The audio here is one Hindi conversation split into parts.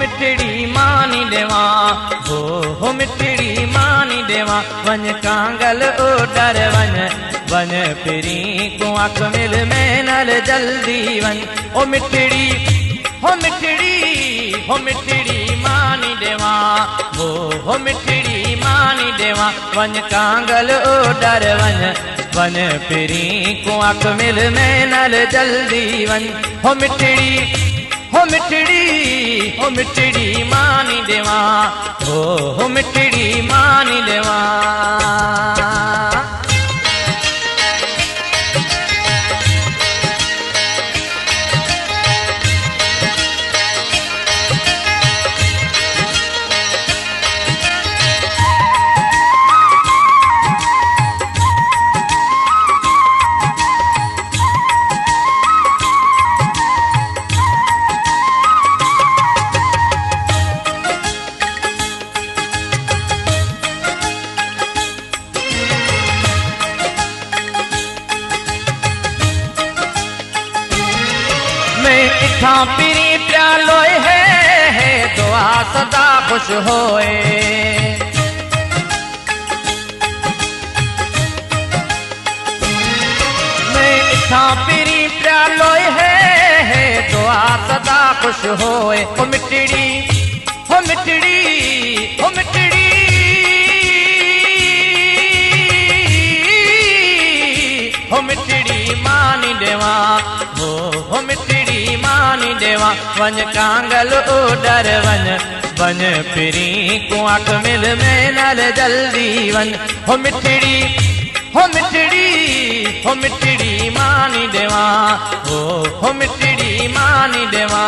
मिठड़ी मानी देवा, हो मिठड़ी मानी देवा। वन कांगल ओडर वन, वन फिरी को आँख मिल में नल जल्दी वन। ओ मिठड़ी, हो मिठड़ी, हो मिठड़ी मानी देवा, हो मिठड़ी मानी देवा। वन कांगल ओडर वन, वन फिरी को आँख मिल में नल जल्दी वन। हो मिठड़ी, हो मिठड़ी, हो मिठड़ी मानी देवा, हो मिठड़ी मानी देवा। इठा पीरी प्यालोए है दुआ सदा खुश होए। मैं इठा पीरी प्यालोए है दुआ सदा खुश होए। हो मिठड़ी, हो मिठड़ी, हो मिठड़ी, हो मिठड़ी मानी देवा, हो मिठड़ी मानी देवा। वन कांगल ओडर वन, वन फिरी को आँख मिल में नल जल्दी वन। हो मिठड़ी, हो मिठड़ी, हो मिठड़ी मानी देवा, हो मिठड़ी मानी देवा।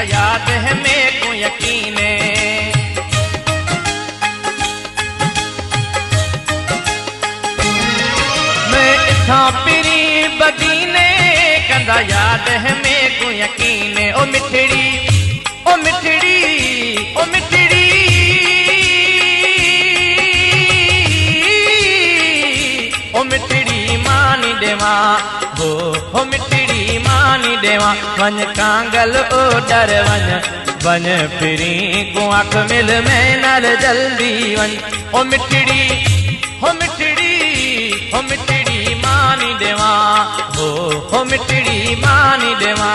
याद है मेरे को यकीने, मैं इथा पीरी बदीने कंदा याद है मेरे को यकीने। ओ मिठड़ी, ओ मिठड़ी, ओ मिठड़ी, ओ मिठड़ी मानी देवा, हो मिठड़ी मानी देवा। वन कांगल ओडर वन, वन फिरी को आँख मिल में नल जल्दी वन। ओ मिठड़ी, हो मिठड़ी, हो मिठड़ी मानी देवा, हो मिठड़ी मानी देवा।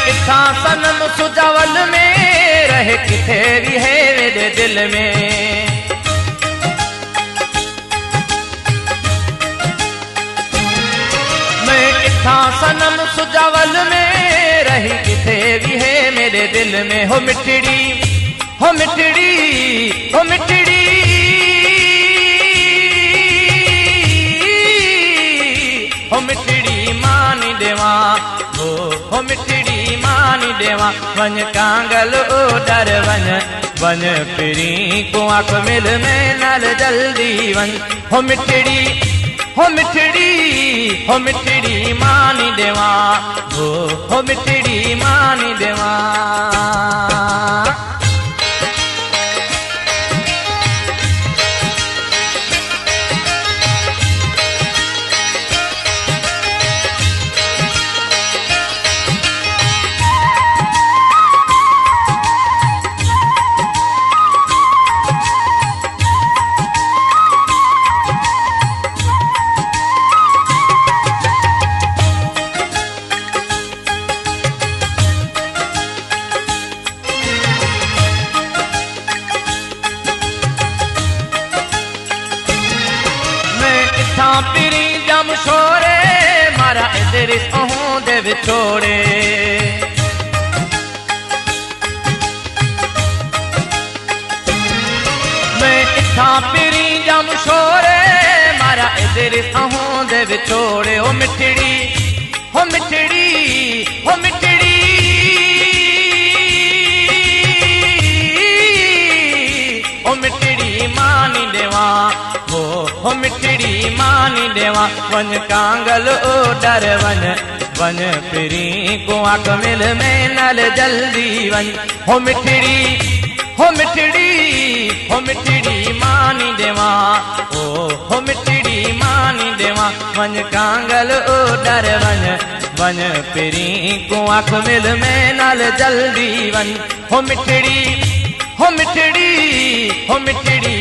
इठा सनम सुजावल में रहे किथे भी है मेरे दिल में। मैं इठा सनम सुजावल में रही किथे भी है मेरे दिल में। हो मिठड़ी, हो मिठड़ी, हो मिठड़ी, हो मिठड़ी मानी देवा, हो मिठड़ी मानी देवा। वन कांगल ओडर वन, वन फिरी को आँख मिल में नल जल्दी वन। हो मिठड़ी, हो मिठड़ी, हो मिठड़ी मानी देवा, हो मिठड़ी मानी देवा। विछोड़े। मैं इथा पिरी जम छोरे मारा इधर साहों दे विछोड़े। ओ मिठड़ी हो मिठड़ी हो मिठड़ी ओ मिठड़ी मानी देवा हो मिठड़ी मानी देवा। वन कांगल ओ डर वन वन पिरी को आंख मिल में नल जल्दी वन। हो मिठड़ी हो मिठड़ी हो मिठड़ी मानी देवा। हो मिठड़ी मानी देवा। वन कांगल ओ डर वन वन पिरी को आंख मिल में नल जल्दी वन। हो मिठड़ी हो मिठड़ी हो मिठड़ी।